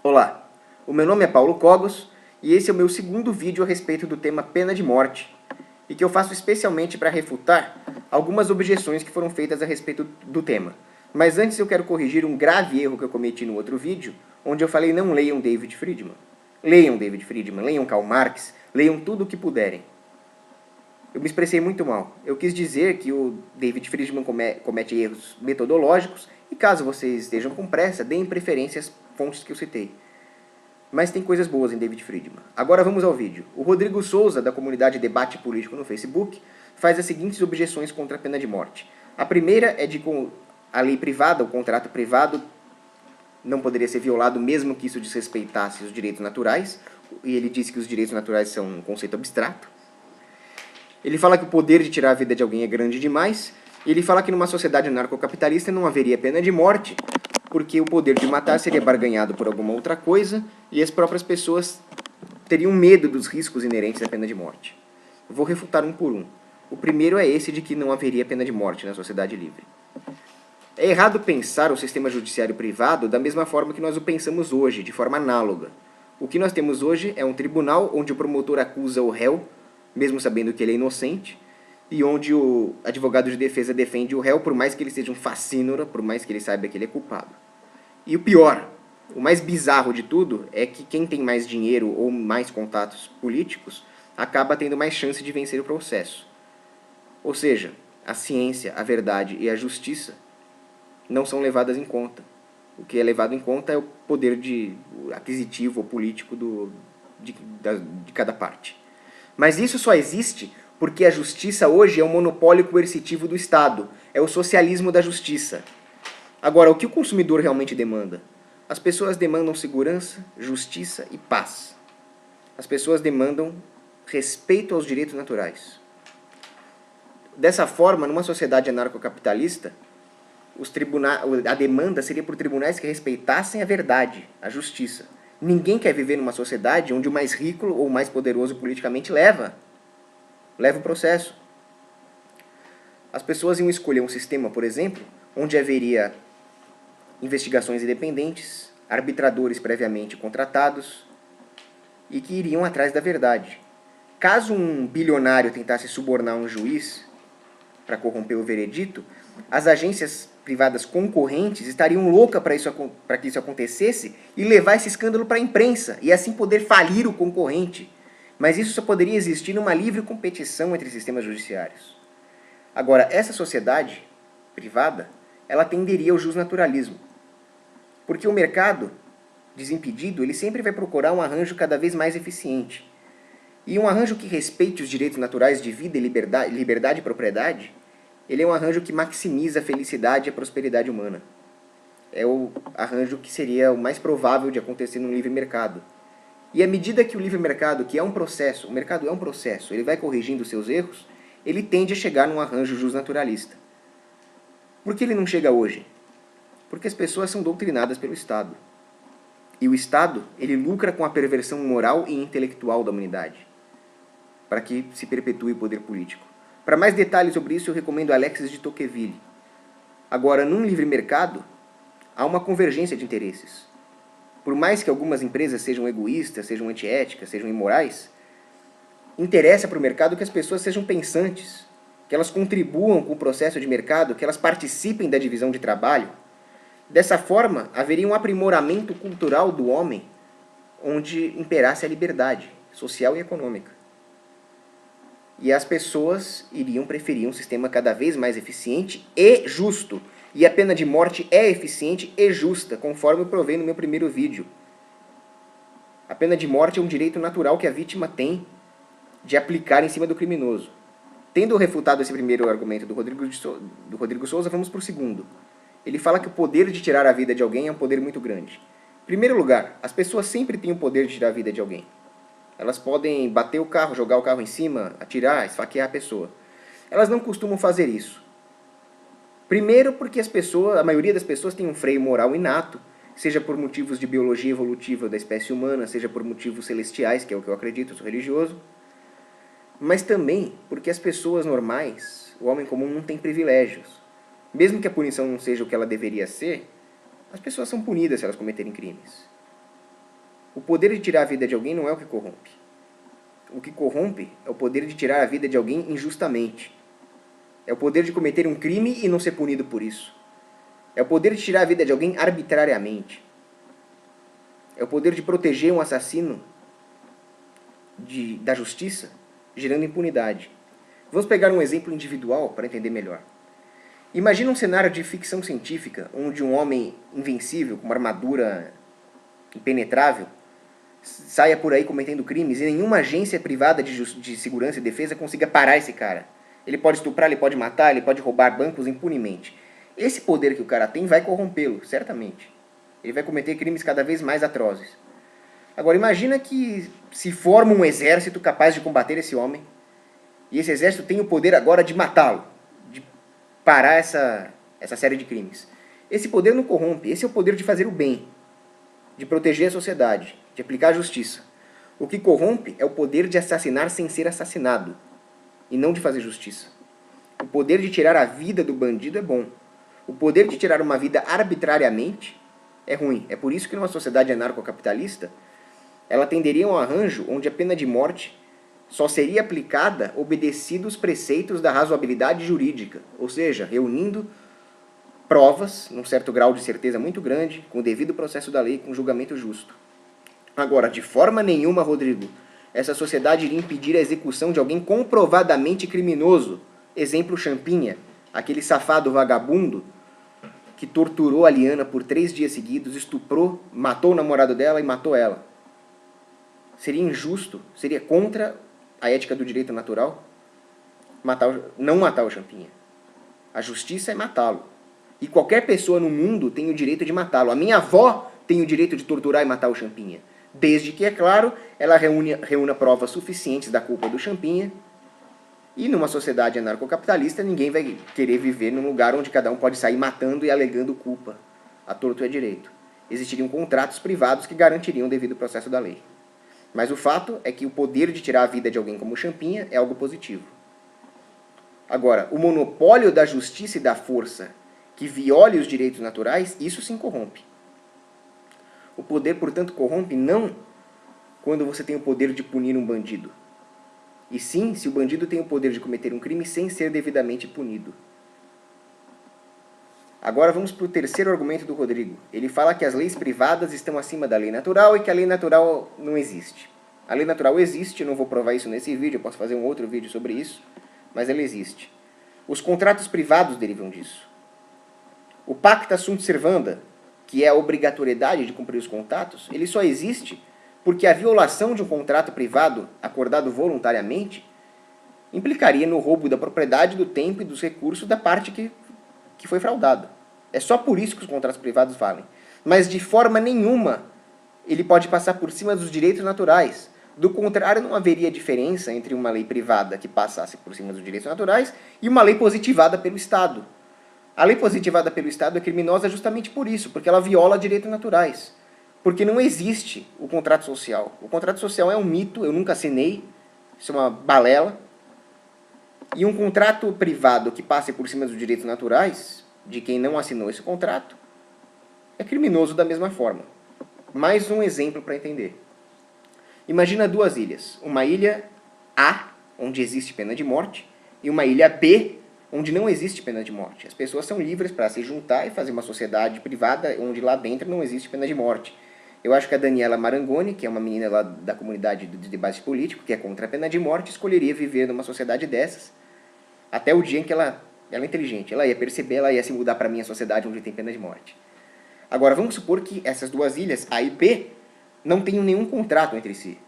Olá, o meu nome é Paulo Cogos e esse é o meu segundo vídeo a respeito do tema pena de morte e que eu faço especialmente para refutar algumas objeções que foram feitas a respeito do tema. Mas antes eu quero corrigir um grave erro que eu cometi no outro vídeo, onde eu falei não leiam David Friedman. Leiam David Friedman, leiam Karl Marx, leiam tudo o que puderem. Eu me expressei muito mal. Eu quis dizer que o David Friedman comete erros metodológicos e caso vocês estejam com pressa, deem preferência às fontes que eu citei. Mas tem coisas boas em David Friedman. Agora vamos ao vídeo. O Rodrigo Souza, da comunidade Debate Político no Facebook, faz as seguintes objeções contra a pena de morte. A primeira é de que a lei privada, o contrato privado, não poderia ser violado mesmo que isso desrespeitasse os direitos naturais. E ele disse que os direitos naturais são um conceito abstrato. Ele fala que o poder de tirar a vida de alguém é grande demais. E ele fala que numa sociedade anarcocapitalista não haveria pena de morte, porque o poder de matar seria barganhado por alguma outra coisa e as próprias pessoas teriam medo dos riscos inerentes à pena de morte. Eu vou refutar um por um. O primeiro é esse de que não haveria pena de morte na sociedade livre. É errado pensar o sistema judiciário privado da mesma forma que nós o pensamos hoje, de forma análoga. O que nós temos hoje é um tribunal onde o promotor acusa o réu, mesmo sabendo que ele é inocente, e onde o advogado de defesa defende o réu, por mais que ele seja um facínora, por mais que ele saiba que ele é culpado. E o pior, o mais bizarro de tudo, é que quem tem mais dinheiro ou mais contatos políticos acaba tendo mais chance de vencer o processo. Ou seja, a ciência, a verdade e a justiça não são levadas em conta. O que é levado em conta é o poder aquisitivo ou político de cada parte. Mas isso só existe porque a justiça hoje é um monopólio coercitivo do Estado. É o socialismo da justiça. Agora, o que o consumidor realmente demanda? As pessoas demandam segurança, justiça e paz. As pessoas demandam respeito aos direitos naturais. Dessa forma, numa sociedade anarcocapitalista, a demanda seria por tribunais que respeitassem a verdade, a justiça. Ninguém quer viver numa sociedade onde o mais rico ou o mais poderoso politicamente leva o processo. As pessoas iam escolher um sistema, por exemplo, onde haveria investigações independentes, arbitradores previamente contratados e que iriam atrás da verdade. Caso um bilionário tentasse subornar um juiz para corromper o veredito, as agências privadas concorrentes estariam loucas para que isso acontecesse e levar esse escândalo para a imprensa e assim poder falir o concorrente. Mas isso só poderia existir numa livre competição entre sistemas judiciários. Agora, essa sociedade privada, ela tenderia ao justnaturalismo. Porque o mercado, desimpedido, ele sempre vai procurar um arranjo cada vez mais eficiente. E um arranjo que respeite os direitos naturais de vida, liberdade e propriedade, ele é um arranjo que maximiza a felicidade e a prosperidade humana. É o arranjo que seria o mais provável de acontecer num livre mercado. E à medida que o livre mercado, que é um processo, o mercado é um processo, ele vai corrigindo os seus erros, ele tende a chegar num arranjo justnaturalista. Por que ele não chega hoje? Porque as pessoas são doutrinadas pelo Estado. E o Estado, ele lucra com a perversão moral e intelectual da humanidade, para que se perpetue o poder político. Para mais detalhes sobre isso, eu recomendo Alexis de Tocqueville. Agora, num livre mercado, há uma convergência de interesses. Por mais que algumas empresas sejam egoístas, sejam antiéticas, sejam imorais, interessa para o mercado que as pessoas sejam pensantes, que elas contribuam com o processo de mercado, que elas participem da divisão de trabalho. Dessa forma, haveria um aprimoramento cultural do homem, onde imperasse a liberdade social e econômica. E as pessoas iriam preferir um sistema cada vez mais eficiente e justo. E a pena de morte é eficiente e justa, conforme eu provei no meu primeiro vídeo. A pena de morte é um direito natural que a vítima tem de aplicar em cima do criminoso. Tendo refutado esse primeiro argumento do Rodrigo Souza, vamos para o segundo. Ele fala que o poder de tirar a vida de alguém é um poder muito grande. Em primeiro lugar, as pessoas sempre têm o poder de tirar a vida de alguém. Elas podem bater o carro, jogar o carro em cima, atirar, esfaquear a pessoa. Elas não costumam fazer isso. Primeiro porque a maioria das pessoas tem um freio moral inato, seja por motivos de biologia evolutiva da espécie humana, seja por motivos celestiais, que é o que eu acredito, eu sou religioso. Mas também porque as pessoas normais, o homem comum, não tem privilégios. Mesmo que a punição não seja o que ela deveria ser, as pessoas são punidas se elas cometerem crimes. O poder de tirar a vida de alguém não é o que corrompe. O que corrompe é o poder de tirar a vida de alguém injustamente. É o poder de cometer um crime e não ser punido por isso. É o poder de tirar a vida de alguém arbitrariamente. É o poder de proteger um assassino da justiça, gerando impunidade. Vamos pegar um exemplo individual para entender melhor. Imagina um cenário de ficção científica, onde um homem invencível, com uma armadura impenetrável, saia por aí cometendo crimes e nenhuma agência privada de segurança e defesa consiga parar esse cara. Ele pode estuprar, ele pode matar, ele pode roubar bancos impunemente. Esse poder que o cara tem vai corrompê-lo, certamente. Ele vai cometer crimes cada vez mais atrozes. Agora, imagina que se forma um exército capaz de combater esse homem, e esse exército tem o poder agora de matá-lo, de parar essa série de crimes. Esse poder não corrompe, esse é o poder de fazer o bem, de proteger a sociedade, de aplicar a justiça. O que corrompe é o poder de assassinar sem ser assassinado, e não de fazer justiça. O poder de tirar a vida do bandido é bom. O poder de tirar uma vida arbitrariamente é ruim. É por isso que numa sociedade anarcocapitalista, ela tenderia a um arranjo onde a pena de morte só seria aplicada obedecido os preceitos da razoabilidade jurídica, ou seja, reunindo provas, num certo grau de certeza muito grande, com o devido processo da lei, com julgamento justo. Agora, de forma nenhuma, Rodrigo, essa sociedade iria impedir a execução de alguém comprovadamente criminoso. Exemplo Champinha, aquele safado vagabundo que torturou a Liana por 3 dias seguidos, estuprou, matou o namorado dela e matou ela. Seria injusto, seria contra a ética do direito natural não matar o Champinha. A justiça é matá-lo. E qualquer pessoa no mundo tem o direito de matá-lo. A minha avó tem o direito de torturar e matar o Champinha. Desde que, é claro, ela reúna provas suficientes da culpa do Champinha. E numa sociedade anarcocapitalista, ninguém vai querer viver num lugar onde cada um pode sair matando e alegando culpa. A torto é direito. Existiriam contratos privados que garantiriam o devido processo da lei. Mas o fato é que o poder de tirar a vida de alguém como o Champinha é algo positivo. Agora, o monopólio da justiça e da força que viole os direitos naturais, isso sim corrompe. O poder, portanto, corrompe não quando você tem o poder de punir um bandido, e sim se o bandido tem o poder de cometer um crime sem ser devidamente punido. Agora vamos para o terceiro argumento do Rodrigo. Ele fala que as leis privadas estão acima da lei natural e que a lei natural não existe. A lei natural existe, eu não vou provar isso nesse vídeo, eu posso fazer um outro vídeo sobre isso, mas ela existe. Os contratos privados derivam disso. O pacta sunt servanda, que é a obrigatoriedade de cumprir os contratos, ele só existe porque a violação de um contrato privado acordado voluntariamente implicaria no roubo da propriedade, do tempo e dos recursos da parte que foi fraudada. É só por isso que os contratos privados valem. Mas de forma nenhuma ele pode passar por cima dos direitos naturais. Do contrário, não haveria diferença entre uma lei privada que passasse por cima dos direitos naturais e uma lei positivada pelo Estado. A lei positivada pelo Estado é criminosa justamente por isso, porque ela viola direitos naturais. Porque não existe o contrato social. O contrato social é um mito, eu nunca assinei, isso é uma balela. E um contrato privado que passe por cima dos direitos naturais, de quem não assinou esse contrato, é criminoso da mesma forma. Mais um exemplo para entender. Imagina 2 ilhas. Uma ilha A, onde existe pena de morte, e uma ilha B, onde não existe pena de morte. As pessoas são livres para se juntar e fazer uma sociedade privada onde lá dentro não existe pena de morte. Eu acho que a Daniela Marangoni, que é uma menina lá da comunidade de debate político, que é contra a pena de morte, escolheria viver numa sociedade dessas, até o dia em que ela é inteligente, ela ia perceber, ela ia se mudar para a minha sociedade onde tem pena de morte. Agora, vamos supor que essas 2 ilhas, A e B, não tenham nenhum contrato entre si.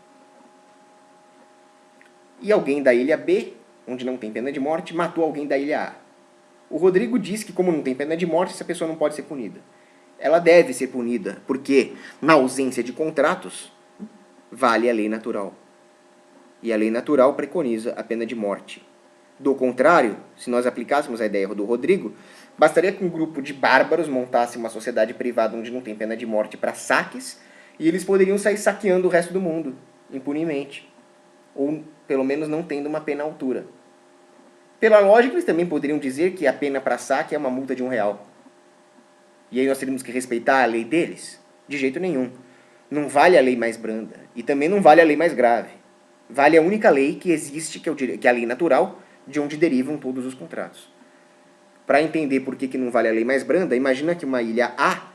E alguém da ilha B, onde não tem pena de morte, matou alguém da ilha A. O Rodrigo diz que, como não tem pena de morte, essa pessoa não pode ser punida. Ela deve ser punida, porque, na ausência de contratos, vale a lei natural. E a lei natural preconiza a pena de morte. Do contrário, se nós aplicássemos a ideia do Rodrigo, bastaria que um grupo de bárbaros montasse uma sociedade privada onde não tem pena de morte para saques, e eles poderiam sair saqueando o resto do mundo, impunemente. Ou, pelo menos, não tendo uma pena à altura. Pela lógica, eles também poderiam dizer que a pena para saque é uma multa de R$1. E aí nós teríamos que respeitar a lei deles? De jeito nenhum. Não vale a lei mais branda e também não vale a lei mais grave. Vale a única lei que existe, que é a lei natural, de onde derivam todos os contratos. Para entender por que não vale a lei mais branda, imagina que uma ilha A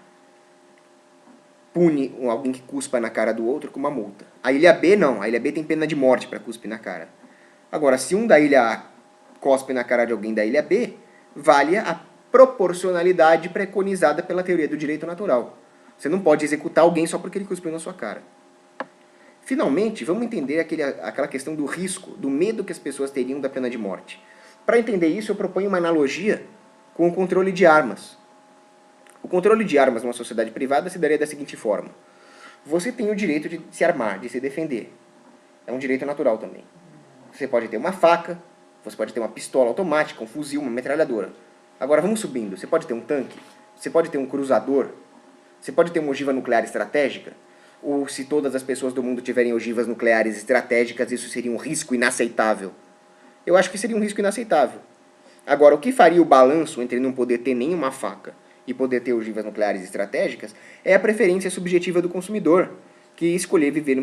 pune alguém que cuspa na cara do outro com uma multa. A ilha B não, a ilha B tem pena de morte para cuspir na cara. Agora, se um da ilha A cospe na cara de alguém da ilha B, vale a proporcionalidade preconizada pela teoria do direito natural. Você não pode executar alguém só porque ele cuspiu na sua cara. Finalmente, vamos entender aquela questão do risco, do medo que as pessoas teriam da pena de morte. Para entender isso, eu proponho uma analogia com o controle de armas. O controle de armas numa sociedade privada se daria da seguinte forma. Você tem o direito de se armar, de se defender. É um direito natural também. Você pode ter uma faca, você pode ter uma pistola automática, um fuzil, uma metralhadora. Agora vamos subindo. Você pode ter um tanque, você pode ter um cruzador, você pode ter uma ogiva nuclear estratégica, ou se todas as pessoas do mundo tiverem ogivas nucleares estratégicas, isso seria um risco inaceitável. Eu acho que seria um risco inaceitável. Agora, o que faria o balanço entre não poder ter nenhuma faca e poder ter ogivas nucleares estratégicas é a preferência subjetiva do consumidor, que ia escolher viver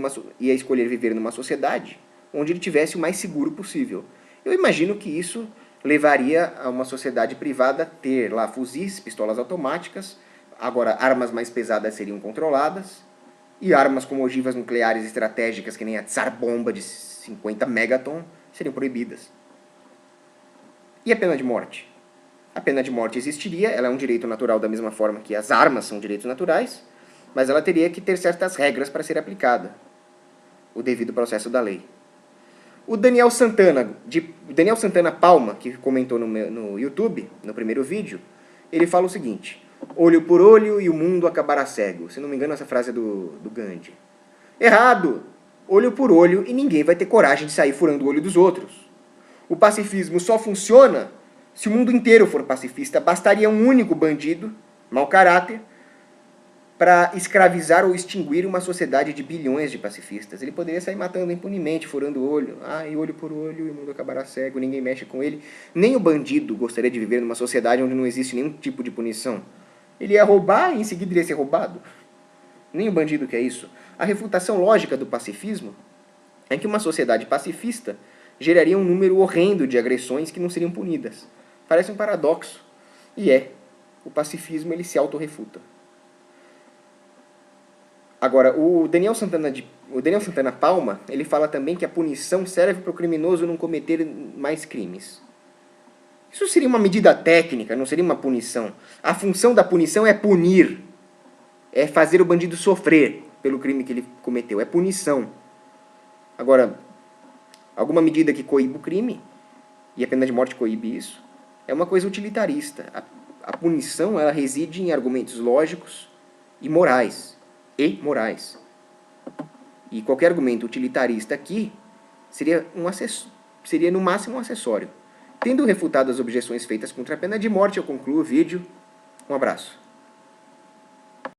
numa sociedade onde ele tivesse o mais seguro possível. Eu imagino que isso levaria a uma sociedade privada a ter lá fuzis, pistolas automáticas, agora armas mais pesadas seriam controladas, e armas como ogivas nucleares estratégicas, que nem a Tsar Bomba de 50 megaton, seriam proibidas. E a pena de morte? A pena de morte existiria, ela é um direito natural da mesma forma que as armas são direitos naturais, mas ela teria que ter certas regras para ser aplicada, o devido processo da lei. O Daniel Santana Palma, que comentou no YouTube, no primeiro vídeo, ele fala o seguinte: olho por olho e o mundo acabará cego. Se não me engano, essa frase é do Gandhi. Errado! Olho por olho e ninguém vai ter coragem de sair furando o olho dos outros. O pacifismo só funciona se o mundo inteiro for pacifista. Bastaria um único bandido, mau caráter, para escravizar ou extinguir uma sociedade de bilhões de pacifistas. Ele poderia sair matando impunemente, furando o olho. E olho por olho e o mundo acabará cego, ninguém mexe com ele. Nem o bandido gostaria de viver numa sociedade onde não existe nenhum tipo de punição. Ele ia roubar e em seguida iria ser roubado. Nem o bandido quer isso. A refutação lógica do pacifismo é que uma sociedade pacifista geraria um número horrendo de agressões que não seriam punidas. Parece um paradoxo. E é. O pacifismo ele se autorrefuta. Agora, o Daniel Santana Palma, ele fala também que a punição serve para o criminoso não cometer mais crimes. Isso seria uma medida técnica, não seria uma punição. A função da punição é punir. É fazer o bandido sofrer pelo crime que ele cometeu. É punição. Agora, alguma medida que coíbe o crime, e a pena de morte coíbe isso, é uma coisa utilitarista. A punição ela reside em argumentos lógicos e morais. E qualquer argumento utilitarista aqui seria no máximo um acessório. Tendo refutado as objeções feitas contra a pena de morte, eu concluo o vídeo. Um abraço.